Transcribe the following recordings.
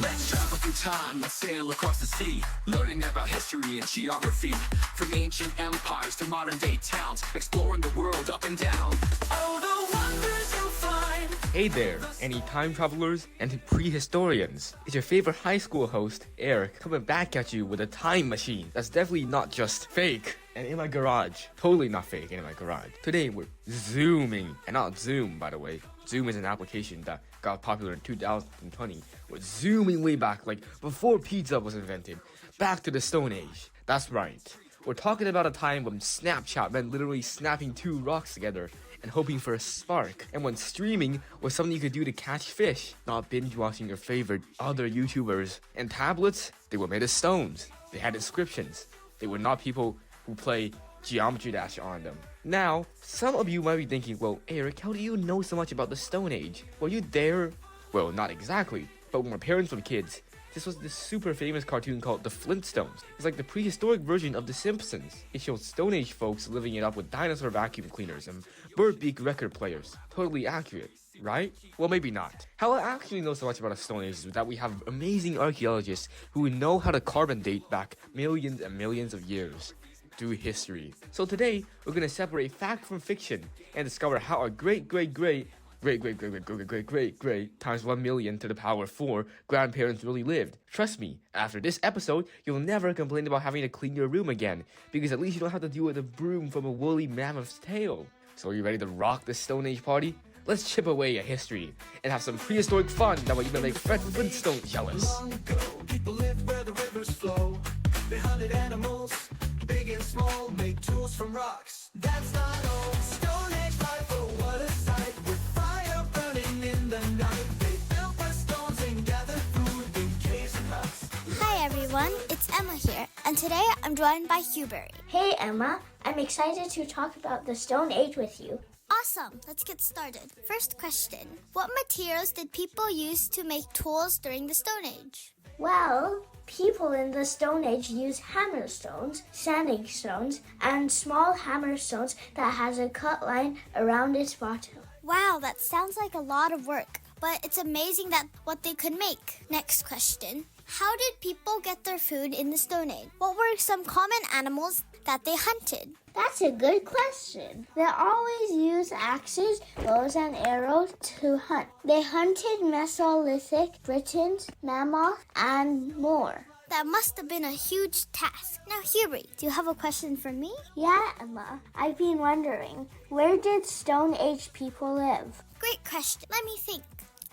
Let's travel through time and sail across the sea, learning about history and geography. From ancient empires to modern day towns, exploring the world up and down. All the wonders you'll find. Hey there, any time travelers and prehistorians. It's your favorite high school host, Eric, coming back at you with a time machine that's definitely not just fake and in my garage. Totally not fake and in my garage. Today we're zooming, and not Zoom, by the way. Zoom is an application that got popular in 2020. We're zooming way back, like before pizza was invented, back to the Stone Age. That's right. We're talking about a time when Snapchat meant literally snapping two rocks together and hoping for a spark, and when streaming was something you could do to catch fish, not binge watching your favorite other YouTubers. And tablets, they were made of stones. They had inscriptions. They were not people who play Geometry Dash on them. Now, some of you might be thinking, well, Eric, how do you know so much about the Stone Age? Were you there? Well, not exactly, but when my parents were kids, this was this super famous cartoon called The Flintstones. It's like the prehistoric version of The Simpsons. It showed Stone Age folks living it up with dinosaur vacuum cleaners and bird beak record players. Totally accurate, right? Well, maybe not. How I actually know so much about the Stone Age is that we have amazing archaeologists who know how to carbon date back millions and millions of years through history. So today, we're gonna separate fact from fiction and discover how our great times 1 million to the power 4 grandparents really lived. Trust me, after this episode, you'll never complain about having to clean your room again, because at least you don't have to deal with a broom from a woolly mammoth's tail. So are you ready to rock the Stone Age party? Let's chip away at history and have some prehistoric fun that will even make Fred Flintstone jealous. Long ago, people lived where the rivers flow. They hunted animals, big and small, made tools from rocks. That's not all. Stone Age life, oh what a sight. With fire burning in the night. They built with stones and gathered food in caves and huts. Hi everyone, it's Emma here, and today I'm joined by Huberry. Hey Emma, I'm excited to talk about the Stone Age with you. Awesome, let's get started. First question, what materials did people use to make tools during the Stone Age? Well, people in the Stone Age used hammerstones, sanding stones, and small hammerstones that has a cut line around its bottom. Wow, that sounds like a lot of work, but it's amazing that what they could make. Next question, how did people get their food in the Stone Age? What were some common animals that they hunted? That's a good question. They always used axes, bows, and arrows to hunt. They hunted Mesolithic Britons, mammoths, and more. That must have been a huge task. Now, Huberry, do you have a question for me? Yeah, Emma. I've been wondering, where did Stone Age people live? Great question. Let me think.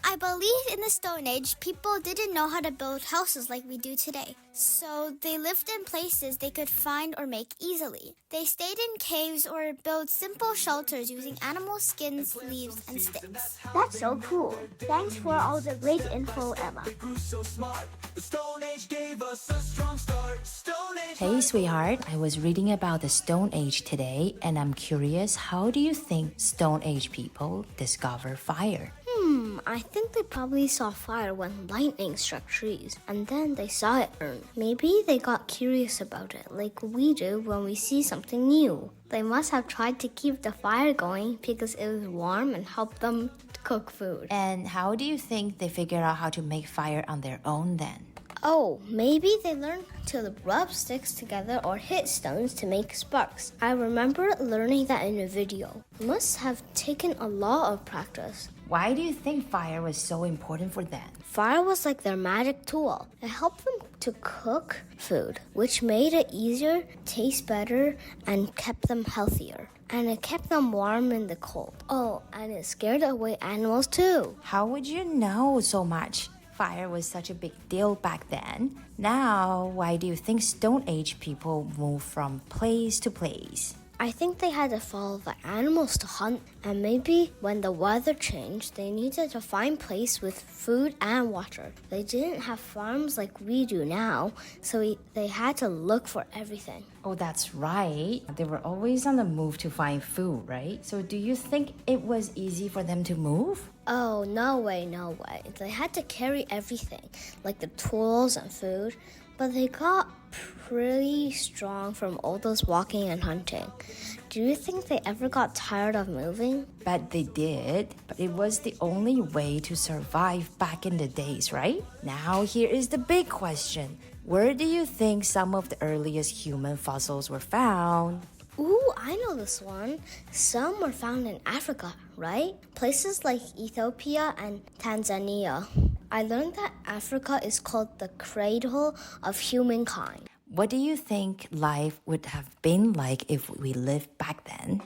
I believe in the Stone Age, people didn't know how to build houses like we do today. So they lived in places they could find or make easily. They stayed in caves or built simple shelters using animal skins, leaves, and sticks. That's so cool. Thanks for all the great info, Emma. Grew so smart. The Stone Age gave us a strong start. Stone Age. Hey, sweetheart, I was reading about the Stone Age today, and I'm curious, how do you think Stone Age people discover fire? I think they probably saw fire when lightning struck trees, and then they saw it burn. Maybe they got curious about it, like we do when we see something new. They must have tried to keep the fire going because it was warm and helped them to cook food. And how do you think they figure out how to make fire on their own then? Oh, maybe they learned to rub sticks together or hit stones to make sparks. I remember learning that in a video. It must have taken a lot of practice. Why do you think fire was so important for them? Fire was like their magic tool. It helped them to cook food, which made it easier, taste better, and kept them healthier. And it kept them warm in the cold. Oh, and it scared away animals too. How would you know so much? Fire was such a big deal back then. Now, why do you think Stone Age people move from place to place? I think they had to follow the animals to hunt, and maybe when the weather changed, they needed to find place with food and water. They didn't have farms like we do now, so they had to look for everything. Oh, that's right. They were always on the move to find food, right? So do you think it was easy for them to move? Oh, no way, no way. They had to carry everything, like the tools and food. But they got pretty strong from all those walking and hunting. Do you think they ever got tired of moving? Bet they did, but it was the only way to survive back in the days, right? Now here is the big question. Where do you think some of the earliest human fossils were found? Ooh, I know this one. Some were found in Africa, right? Places like Ethiopia and Tanzania. I learned that Africa is called the cradle of humankind. What do you think life would have been like if we lived back then?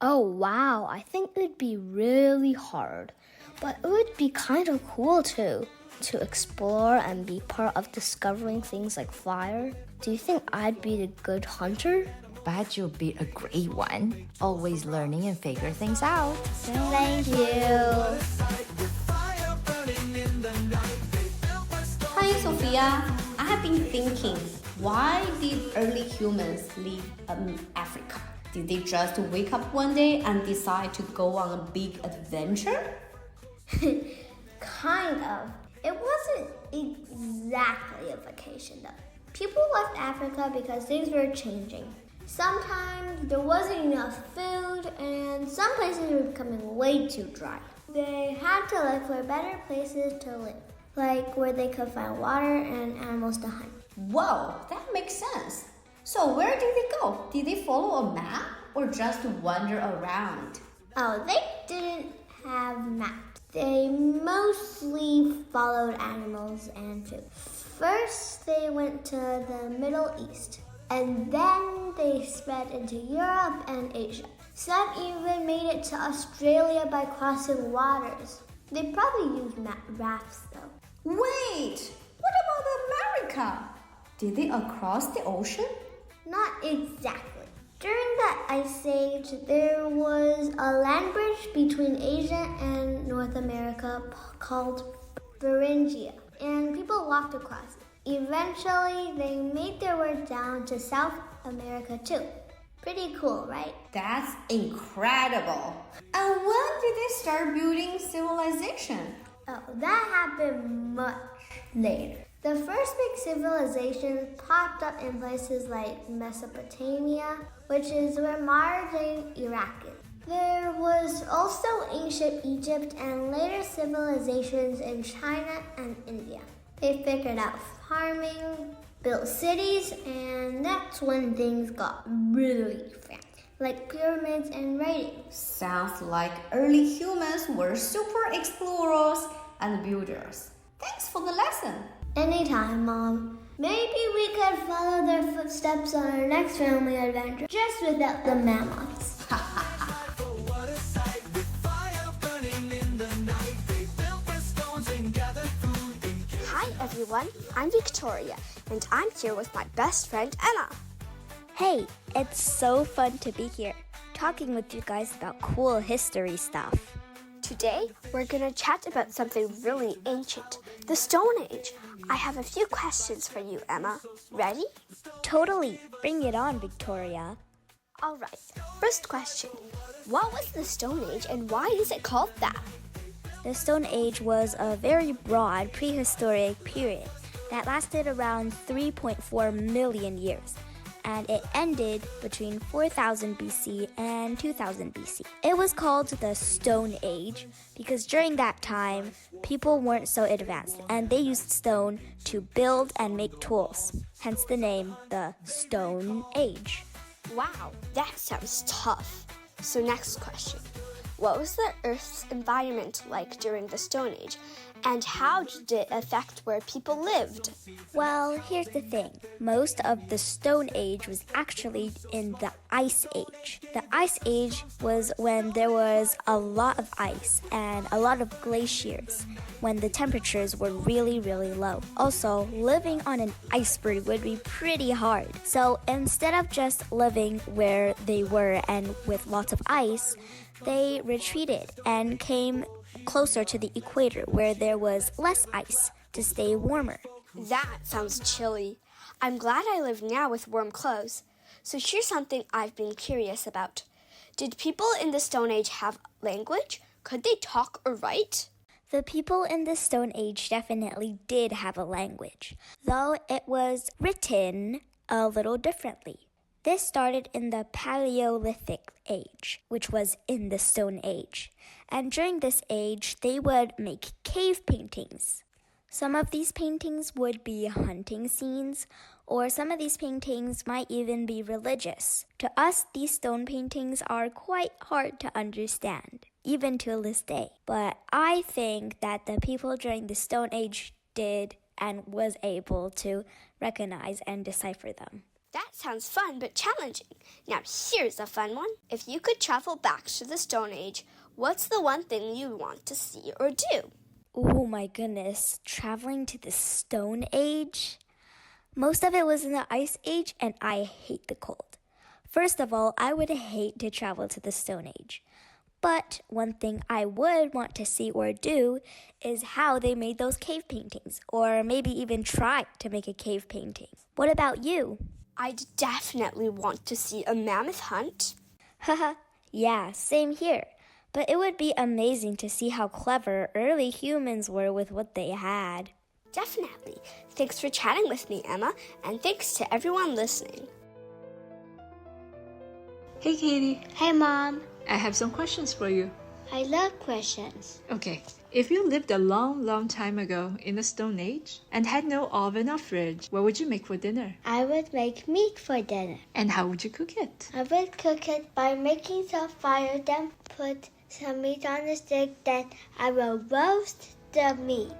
Oh, wow. I think it would be really hard. But it would be kind of cool too, to explore and be part of discovering things like fire. Do you think I'd be a good hunter? Bet you'll be a great one. Always learning and figure things out. Thank you. Hi, Sophia. I have been thinking, why did early humans live in Africa? Did they just wake up one day and decide to go on a big adventure? Kind of. It wasn't exactly a vacation though. People left Africa because things were changing. Sometimes there wasn't enough food and some places were becoming way too dry. They had to look for better places to live, like where they could find water and animals to hunt. Whoa, that makes sense. So where did they go? Did they follow a map or just wander around? Oh, they didn't have maps. They mostly followed animals and food. First, they went to the Middle East, and then they spread into Europe and Asia. Some even made it to Australia by crossing waters. They probably used rafts though. Wait, what about America? Did they cross the ocean? Not exactly. During that ice age, there was a land bridge between Asia and North America called Beringia, and people walked across it. Eventually, they made their way down to South America too. Pretty cool, right? That's incredible. And when did they start building civilization? Oh, that happened much later. The first big civilizations popped up in places like Mesopotamia, which is where modern-day Iraq is. There was also ancient Egypt and later civilizations in China and India. They figured out farming, built cities, and that's when things got really fancy, like pyramids and writing. Sounds like early humans were super explorers and builders. Thanks for the lesson. Anytime, Mom. Maybe we could follow their footsteps on our next family adventure, just without the mammoths. Hi everyone, I'm Victoria, and I'm here with my best friend Emma. Hey, it's so fun to be here, talking with you guys about cool history stuff. Today, we're gonna chat about something really ancient, the Stone Age. I have a few questions for you, Emma. Ready? Totally. Bring it on, Victoria. All right. First question. What was the Stone Age and why is it called that? The Stone Age was a very broad prehistoric period that lasted around 3.4 million years, and it ended between 4000 BC and 2000 BC. It was called the Stone Age because during that time, people weren't so advanced and they used stone to build and make tools, hence the name, the Stone Age. Wow, that sounds tough. So next question. What was the Earth's environment like during the Stone Age? And how did it affect where people lived? Well, here's the thing. Most of the Stone Age was actually in the Ice Age. The Ice Age was when there was a lot of ice and a lot of glaciers, when the temperatures were really, really low. Also, living on an iceberg would be pretty hard. So instead of just living where they were and with lots of ice, they retreated and came closer to the equator where there was less ice to stay warmer. That sounds chilly. I'm glad I live now with warm clothes. So here's something I've been curious about. Did people in the Stone Age have language? Could they talk or write? The people in the Stone Age definitely did have a language, though it was written a little differently. This started in the Paleolithic age, which was in the Stone Age. And during this age, they would make cave paintings. Some of these paintings would be hunting scenes, or some of these paintings might even be religious. To us, these stone paintings are quite hard to understand, even to this day. But I think that the people during the Stone Age did and was able to recognize and decipher them. That sounds fun but challenging. Now here's a fun one. If you could travel back to the Stone Age, what's the one thing you want to see or do? Oh my goodness, traveling to the Stone Age? Most of it was in the Ice Age, and I hate the cold. First of all, I would hate to travel to the Stone Age. But one thing I would want to see or do is how they made those cave paintings, or maybe even try to make a cave painting. What about you? I'd definitely want to see a mammoth hunt. Haha, yeah, same here. But it would be amazing to see how clever early humans were with what they had. Definitely. Thanks for chatting with me, Emma, and thanks to everyone listening. Hey, Katie. Hey, Mom. I have some questions for you. I love questions. Okay, if you lived a long, long time ago in the Stone Age and had no oven or fridge, what would you make for dinner? I would make meat for dinner. And how would you cook it? I would cook it by making some fire, then put some meat on the stick, then I will roast the meat.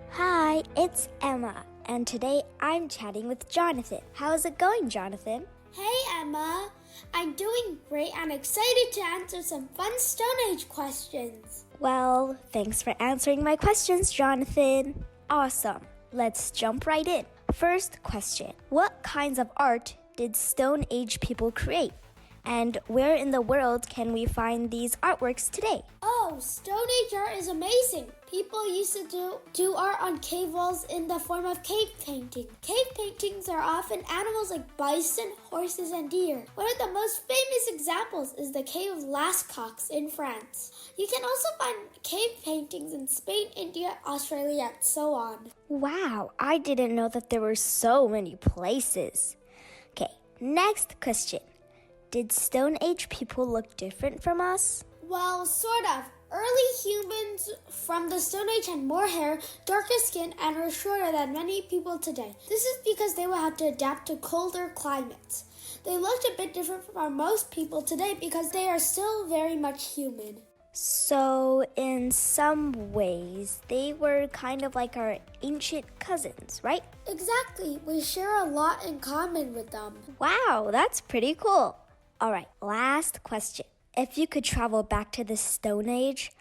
Hi, it's Emma, and today I'm chatting with Jonathan. How's it going, Jonathan? Hey, Emma. I'm doing great and excited to answer some fun Stone Age questions. Well, thanks for answering my questions, Jonathan. Awesome. Let's jump right in. First question. What kinds of art did Stone Age people create? And where in the world can we find these artworks today? Oh, Stone Age art is amazing. People used to do art on cave walls in the form of cave painting. Cave paintings are often animals like bison, horses, and deer. One of the most famous examples is the Cave of Lascaux in France. You can also find cave paintings in Spain, India, Australia, and so on. Wow, I didn't know that there were so many places. Okay, next question. Did Stone Age people look different from us? Well, sort of. Early humans from the Stone Age had more hair, darker skin, and were shorter than many people today. This is because they would have to adapt to colder climates. They looked a bit different from most people today because they are still very much human. So, in some ways, they were kind of like our ancient cousins, right? Exactly. We share a lot in common with them. Wow, that's pretty cool. All right, last question. If you could travel back to the Stone Age,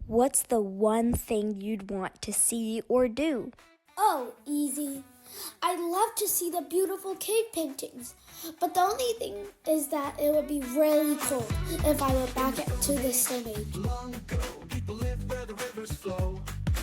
what's the one thing you'd want to see or do? Oh, easy. I'd love to see the beautiful cave paintings, but the only thing is that it would be really cold if I went back to the Stone Age. Long ago, people lived where the rivers flow.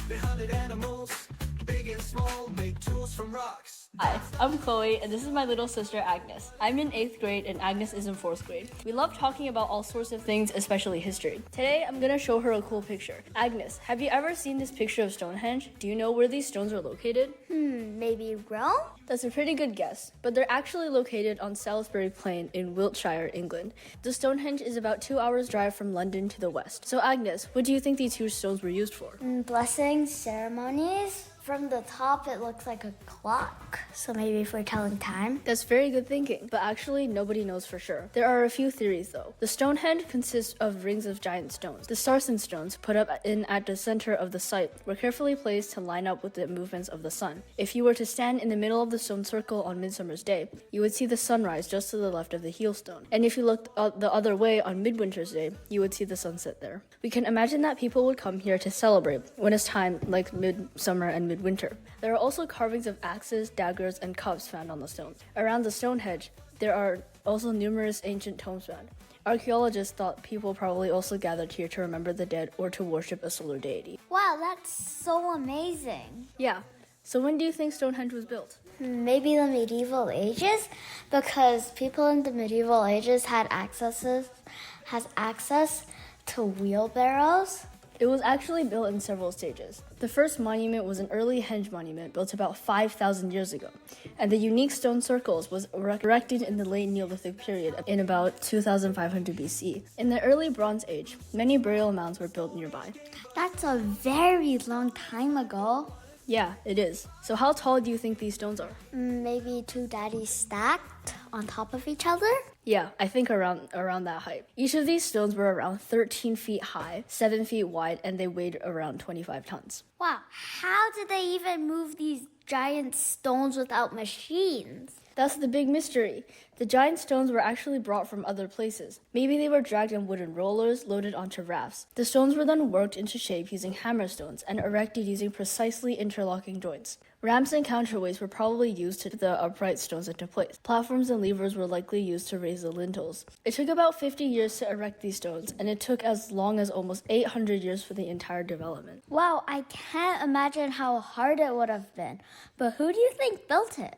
They hunted animals, big and small, made tools from rocks. Hi, I'm Chloe, and this is my little sister Agnes. I'm in 8th grade, and Agnes is in 4th grade. We love talking about all sorts of things, especially history. Today, I'm gonna show her a cool picture. Agnes, have you ever seen this picture of Stonehenge? Do you know where these stones are located? Maybe Rome? That's a pretty good guess, but they're actually located on Salisbury Plain in Wiltshire, England. The Stonehenge is about 2 hours drive from London to the west. So Agnes, what do you think these two stones were used for? Blessings, ceremonies. From the top, it looks like a clock, so maybe if we're telling time. That's very good thinking, but actually nobody knows for sure. There are a few theories though. The Stonehenge consists of rings of giant stones. The sarsen stones put up at the center of the site were carefully placed to line up with the movements of the sun. If you were to stand in the middle of the stone circle on Midsummer's Day, you would see the sunrise just to the left of the heel stone. And if you looked the other way on Midwinter's Day, you would see the sunset there. We can imagine that people would come here to celebrate when it's time like midsummer and midwinter. There are also carvings of axes, daggers, and cups found on the stones. Around the Stonehenge, there are also numerous ancient tombs found. Archaeologists thought people probably also gathered here to remember the dead or to worship a solar deity. Wow, that's so amazing. Yeah. So when do you think Stonehenge was built? Maybe the medieval ages, because people in the medieval ages had access to wheelbarrows? It was actually built in several stages. The first monument was an early henge monument built about 5,000 years ago, and the unique stone circles was erected in the late Neolithic period in about 2500 BC. In the early Bronze Age, many burial mounds were built nearby. That's a very long time ago. Yeah, it is. So how tall do you think these stones are? Maybe two daddies stacked on top of each other? Yeah, I think around that height. Each of these stones were around 13 feet high, 7 feet wide, and they weighed around 25 tons. Wow, how did they even move these giant stones without machines? That's the big mystery. The giant stones were actually brought from other places. Maybe they were dragged in wooden rollers loaded onto rafts. The stones were then worked into shape using hammer stones and erected using precisely interlocking joints. Ramps and counterweights were probably used to put the upright stones into place. Platforms and levers were likely used to raise the lintels. It took about 50 years to erect these stones, and it took as long as almost 800 years for the entire development. Wow, I can't imagine how hard it would have been. But who do you think built it?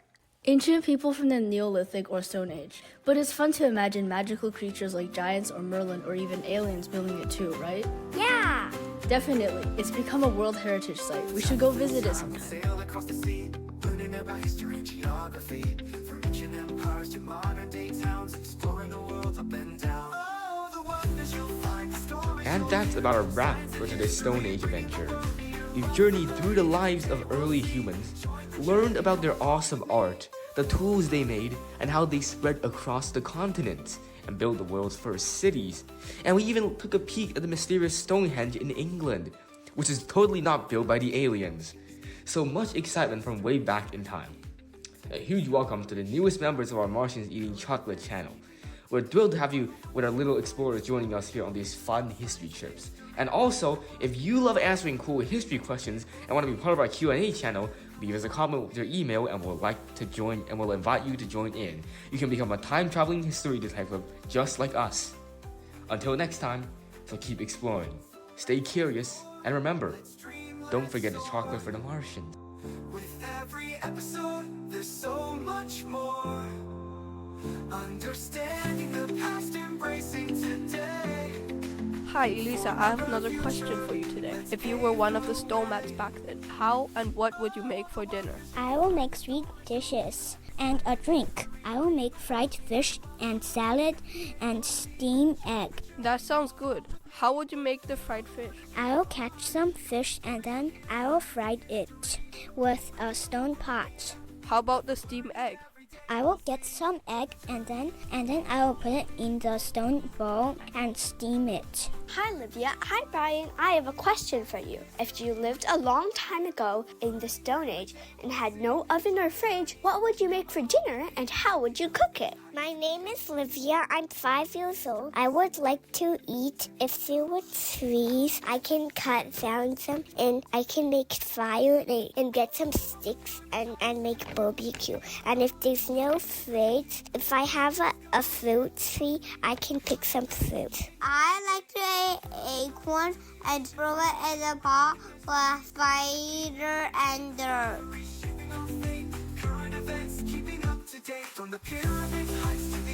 Ancient people from the Neolithic or Stone Age. But it's fun to imagine magical creatures like giants or Merlin or even aliens building it too, right? Yeah! Definitely. It's become a World Heritage Site. We should go visit it sometime. Sail across the sea, learning about history and geography. From ancient empires to modern day towns, exploring the world up and down. Oh, the wonders you'll find, the stories. And that's about a wrap for today's Stone Age adventure. We've journeyed through the lives of early humans, learned about their awesome art, the tools they made, and how they spread across the continents and built the world's first cities. And we even took a peek at the mysterious Stonehenge in England, which is totally not built by the aliens. So much excitement from way back in time. A huge welcome to the newest members of our Martians Eating Chocolate channel. We're thrilled to have you with our little explorers joining us here on these fun history trips. And also, if you love answering cool history questions and want to be part of our Q&A channel, leave us a comment with your email and we'll invite you to join in. You can become a time-traveling history detective just like us. Until next time, so keep exploring, stay curious, and remember, don't forget the chocolate for the Martian. With every episode, there's so much more. Understanding the past, embracing today. Hi, Elisa, I have another question for you today. If you were one of the Stonemads back then, how and what would you make for dinner? I will make sweet dishes and a drink. I will make fried fish and salad and steamed egg. That sounds good. How would you make the fried fish? I will catch some fish and then I will fry it with a stone pot. How about the steamed egg? I will get some egg and then I will put it in the stone bowl and steam it. Hi, Olivia. Hi, Brian. I have a question for you. If you lived a long time ago in the Stone Age and had no oven or fridge, what would you make for dinner and how would you cook it? My name is Olivia. I'm 5 years old. I would like to eat. If there were trees, I can cut down some and I can make fire and get some sticks and make barbecue. And if there's no fruit, if I have a fruit tree, I can pick some fruit. I like to eat acorn and throw it in a pot for a spider and dirt. Current events, keeping up to date from the pyramid heights to the